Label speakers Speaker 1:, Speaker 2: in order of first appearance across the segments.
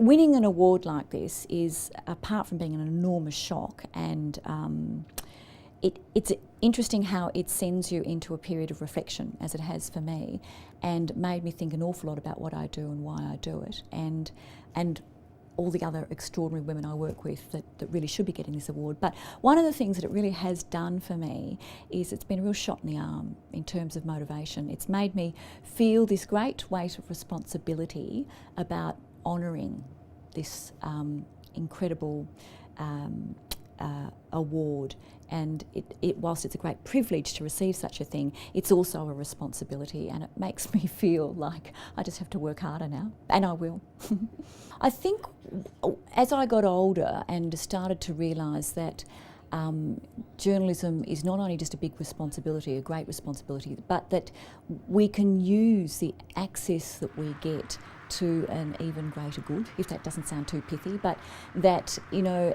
Speaker 1: winning an award like this is, apart from being an enormous shock, and it's interesting how it sends you into a period of reflection, as it has for me, and made me think an awful lot about what I do and why I do it, and all the other extraordinary women I work with that really should be getting this award. But one of the things that it really has done for me is it's been a real shot in the arm in terms of motivation. It's made me feel this great weight of responsibility about honouring this incredible award. And whilst it's a great privilege to receive such a thing, it's also a responsibility, and it makes me feel like I just have to work harder now, and I will. I think as I got older and started to realise that journalism is not only just a big responsibility, a great responsibility, but that we can use the access that we get to an even greater good, if that doesn't sound too pithy, but that, you know,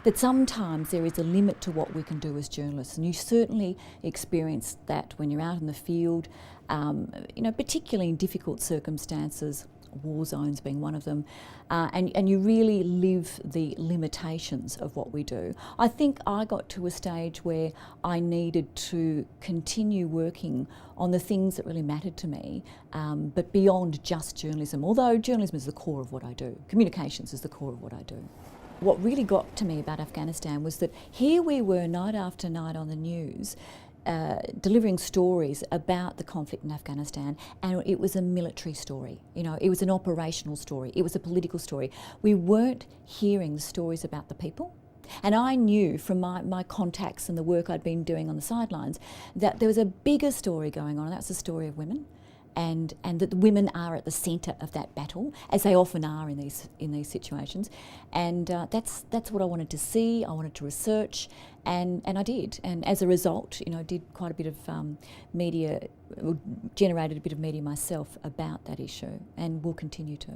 Speaker 1: that sometimes there is a limit to what we can do as journalists, and you certainly experience that when you're out in the field, you know, particularly in difficult circumstances, war zones being one of them, and you really live the limitations of what we do. I think I got to a stage where I needed to continue working on the things that really mattered to me, but beyond just journalism, although journalism is the core of what I do. Communications is the core of what I do. What really got to me about Afghanistan was that here we were night after night on the news, delivering stories about the conflict in Afghanistan, and it was a military story. You know, it was an operational story. It was a political story. We weren't hearing the stories about the people. And I knew from my contacts and the work I'd been doing on the sidelines that there was a bigger story going on, and that's the story of women. And that the women are at the centre of that battle, as they often are in these situations, and that's what I wanted to see. I wanted to research, and I did. And as a result, you know, I did quite a bit of media, generated a bit of media myself about that issue, and will continue to.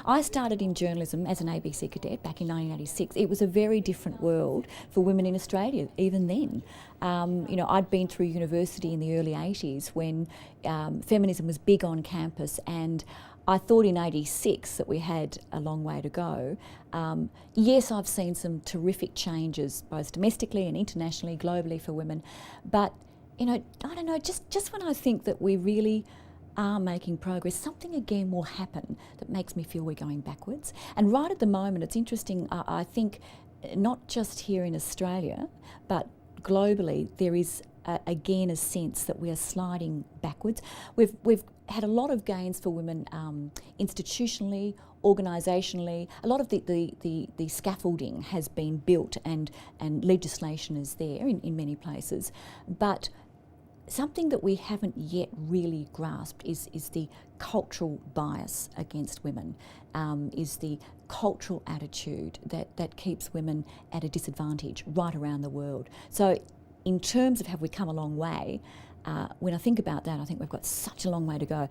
Speaker 1: I started in journalism as an ABC cadet back in 1986. It was a very different world for women in Australia even then. You know, I'd been through university in the early 80s when feminism was big on campus, and I thought in 86 that we had a long way to go. Yes, I've seen some terrific changes both domestically and internationally, globally for women, but, you know, I don't know, just when I think that we really are making progress, something again will happen that makes me feel we're going backwards. And right at the moment, it's interesting, I think, not just here in Australia, but globally, there is again a sense that we are sliding backwards. We've had a lot of gains for women institutionally, organisationally. A lot of the scaffolding has been built, and legislation is there in many places, but something that we haven't yet really grasped is the cultural bias against women, is the cultural attitude that keeps women at a disadvantage right around the world. So in terms of have we come a long way, when I think about that, I think we've got such a long way to go.